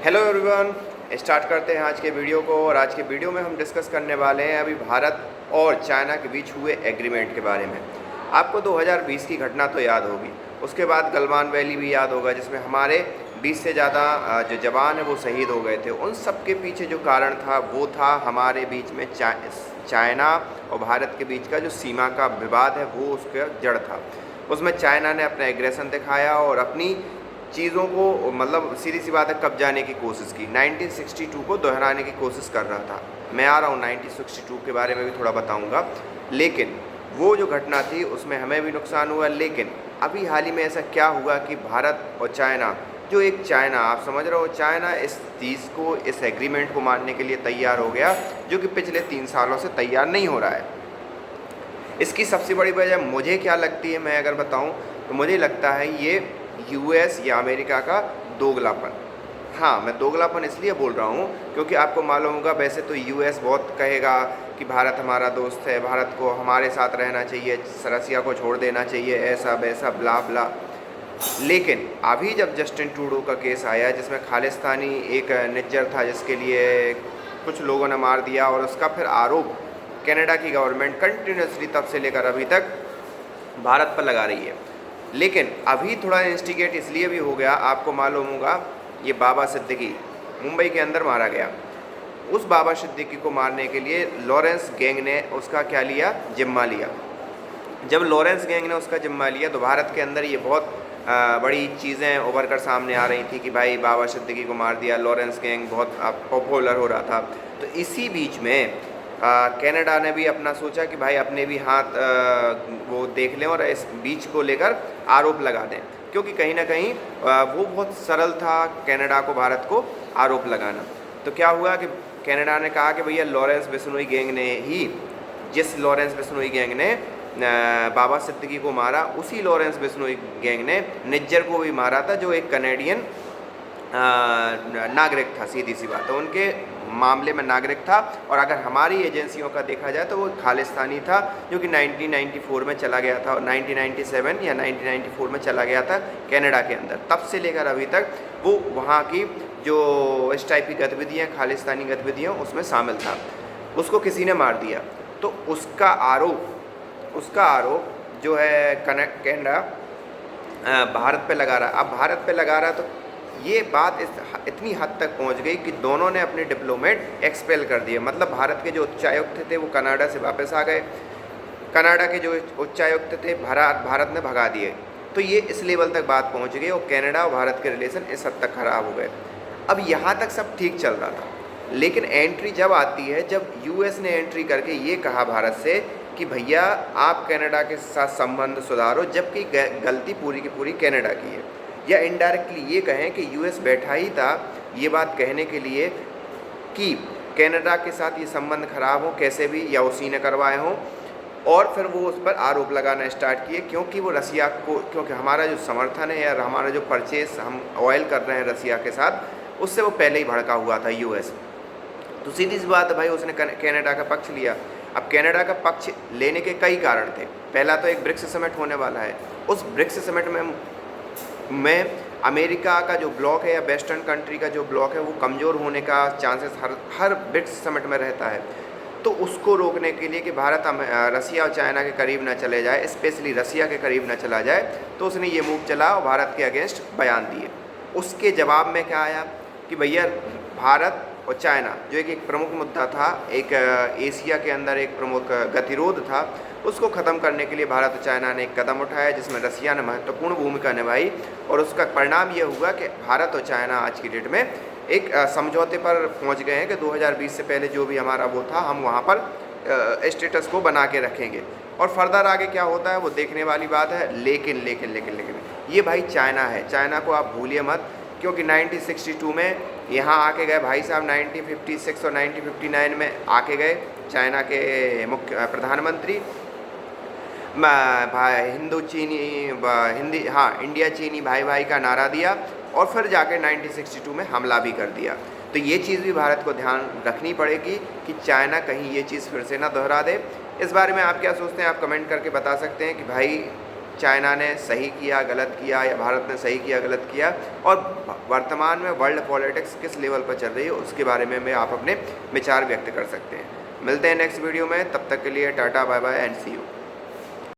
Hello everyone, start करते हैं आज के वीडियो को। और आज के वीडियो में हम डिस्कस करने वाले हैं अभी भारत और चाइना के बीच हुए एग्रीमेंट के बारे में। आपको 2020 की घटना तो याद होगी, उसके बाद गलवान वैली भी याद होगा जिसमें हमारे 20 से ज़्यादा जो जवान हैं वो शहीद हो गए थे। उन सब के पीछे जो कारण था वो था हमारे बीच में चाइना और भारत के बीच का जो सीमा का विवाद है वो उसका जड़ था। उसमें चाइना ने अपना एग्रेशन दिखाया और अपनी चीज़ों को मतलब सीधी सी बात है कब्जाने की कोशिश की। 1962 को दोहराने की कोशिश कर रहा था। मैं आ रहा हूँ 1962 के बारे में भी थोड़ा बताऊँगा। लेकिन वो जो घटना थी उसमें हमें भी नुकसान हुआ। लेकिन अभी हाल ही में ऐसा क्या हुआ कि भारत और चाइना, जो एक चाइना आप समझ रहे हो, चाइना इस चीज़ को, इस एग्रीमेंट को मानने के लिए तैयार हो गया जो कि पिछले 3 सालों से तैयार नहीं हो रहा है। इसकी सबसे बड़ी वजह मुझे क्या लगती है, मैं अगर बताऊं तो मुझे लगता है ये यूएस या अमेरिका का दोगलापन। हाँ, मैं दोगलापन इसलिए बोल रहा हूँ क्योंकि आपको मालूम होगा वैसे तो यूएस बहुत कहेगा कि भारत हमारा दोस्त है, भारत को हमारे साथ रहना चाहिए, रसिया को छोड़ देना चाहिए, ऐसा वैसा ब्ला ब्ला। लेकिन अभी जब जस्टिन ट्रूडो का केस आया जिसमें खालिस्तानी एक निज्जर था जिसके लिए कुछ लोगों ने मार दिया, और उसका फिर आरोप कनाडा की गवर्नमेंट कंटिन्यूसली तब से लेकर अभी तक भारत पर लगा रही है। लेकिन अभी थोड़ा इंस्टिगेट इसलिए भी हो गया, आपको मालूम होगा ये बाबा सिद्दीकी मुंबई के अंदर मारा गया। उस बाबा सिद्दीकी को मारने के लिए लॉरेंस गैंग ने उसका क्या लिया, जिम्मा लिया। जब लॉरेंस गैंग ने उसका जिम्मा लिया तो भारत के अंदर ये बहुत बड़ी चीज़ें उभर कर सामने आ रही थी कि भाई बाबा सिद्दीकी को मार दिया, लॉरेंस गैंग बहुत पॉपुलर हो रहा था। तो इसी बीच में कनाडा ने भी अपना सोचा कि भाई अपने भी हाथ वो देख लें और इस बीच को लेकर आरोप लगा दें, क्योंकि कहीं ना कहीं वो बहुत सरल था कनाडा को भारत को आरोप लगाना। तो क्या हुआ कि कनाडा ने कहा कि भैया लॉरेंस बिश्नोई गैंग ने ही, जिस लॉरेंस बिश्नोई गैंग ने बाबा सिद्दीकी को मारा, उसी लॉरेंस बिश्नोई गैंग ने निज्जर को भी मारा था जो एक कनेडियन नागरिक था। सीधी सी बात है, उनके मामले में नागरिक था। और अगर हमारी एजेंसियों का देखा जाए तो वो खालिस्तानी था जो कि 1994 में चला गया था, 1997 या 1994 में चला गया था कनाडा के अंदर। तब से लेकर अभी तक वो वहाँ की जो इस टाइप की गतिविधियाँ, खालिस्तानी गतिविधियाँ, उसमें शामिल था। उसको किसी ने मार दिया तो उसका आरोप जो है कनाडा भारत पे लगा रहा। अब भारत पे लगा रहा तो ये बात इतनी हद तक पहुंच गई कि दोनों ने अपने डिप्लोमेट एक्सपेल कर दिए। मतलब भारत के जो उच्चायुक्त थे वो कनाडा से वापस आ गए, कनाडा के जो उच्चायुक्त थे भारत ने भगा दिए। तो ये इस लेवल तक बात पहुंच गई और कनाडा और भारत के रिलेशन इस हद तक ख़राब हो गए। अब यहाँ तक सब ठीक चल रहा था, लेकिन एंट्री जब आती है, जब यूएस ने एंट्री करके ये कहा भारत से कि भैया आप कनाडा के साथ संबंध सुधारो, जबकि गलती पूरी की पूरी कनाडा की है। या इनडायरेक्टली ये कहें कि यूएस बैठा ही था ये बात कहने के लिए कि कनाडा के साथ ये संबंध खराब हो कैसे भी, या उसी ने करवाए हों, और फिर वो उस पर आरोप लगाना स्टार्ट किए क्योंकि वो रसिया को, क्योंकि हमारा जो समर्थन है या हमारा जो परचेस हम ऑयल कर रहे हैं रसिया के साथ, उससे वो पहले ही भड़का हुआ था यूएस। तो सीधी सी बात है भाई, उसने कनाडा का पक्ष लिया। अब कनाडा का पक्ष लेने के कई कारण थे। पहला तो एक ब्रिक्स समिट होने वाला है। उस ब्रिक्स समिट में अमेरिका का जो ब्लॉक है या वेस्टर्न कंट्री का जो ब्लॉक है वो कमज़ोर होने का चांसेस हर ब्रिक्स समिट में रहता है। तो उसको रोकने के लिए कि भारत रसिया और चाइना के करीब ना चले जाए, स्पेशली रसिया के करीब ना चला जाए, तो उसने ये मूव चला और भारत के अगेंस्ट बयान दिए। उसके जवाब में क्या आया कि भैया भारत और चाइना जो एक प्रमुख मुद्दा था, एक एशिया के अंदर एक प्रमुख गतिरोध था, उसको ख़त्म करने के लिए भारत और चाइना ने एक कदम उठाया जिसमें रसिया ने महत्वपूर्ण भूमिका निभाई। और उसका परिणाम ये हुआ कि भारत और चाइना आज की डेट में एक समझौते पर पहुंच गए हैं कि 2020 से पहले जो भी हमारा वो था हम वहाँ पर स्टेटस को बना के रखेंगे। और फर्दर आगे क्या होता है वो देखने वाली बात है। लेकिन लेकिन लेकिन लेकिन ये भाई चाइना है, चाइना को आप भूलिए मत, क्योंकि 1962 में यहाँ आके गए भाई साहब, 1956 और 1959 में आके गए चाइना के मुख्य प्रधानमंत्री, इंडिया चीनी भाई भाई का नारा दिया और फिर जाके 1962 में हमला भी कर दिया। तो ये चीज़ भी भारत को ध्यान रखनी पड़ेगी कि चाइना कहीं ये चीज़ फिर से ना दोहरा दे। इस बारे में आप क्या सोचते हैं, आप कमेंट करके बता सकते हैं कि भाई चाइना ने सही किया, गलत किया, या भारत ने सही किया, गलत किया, और वर्तमान में वर्ल्ड पॉलिटिक्स किस लेवल पर चल रही है उसके बारे में आप अपने विचार व्यक्त कर सकते हैं। मिलते हैं नेक्स्ट वीडियो में, तब तक के लिए tata bye bye and see you.